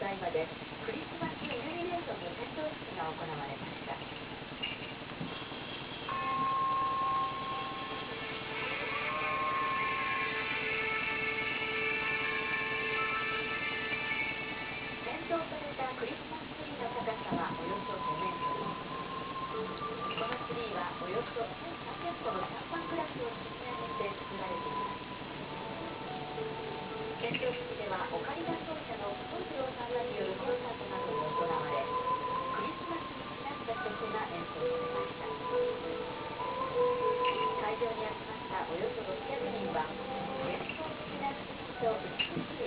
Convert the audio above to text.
台場でクリスマスイルミネーションの点灯式が行われました。点灯されたクリスマスツリーの高さはおよそ5メートル。このツリーはおよそ1300個のシャンパングラスを積み上げて作られています。点灯式ではオカリナ奏者の宗次郎さんらによるコンサートなども行われ、クリスマスにちなんだ曲が演奏されました。会場に集まったおよそ600人は幻想的な雰囲気と美しい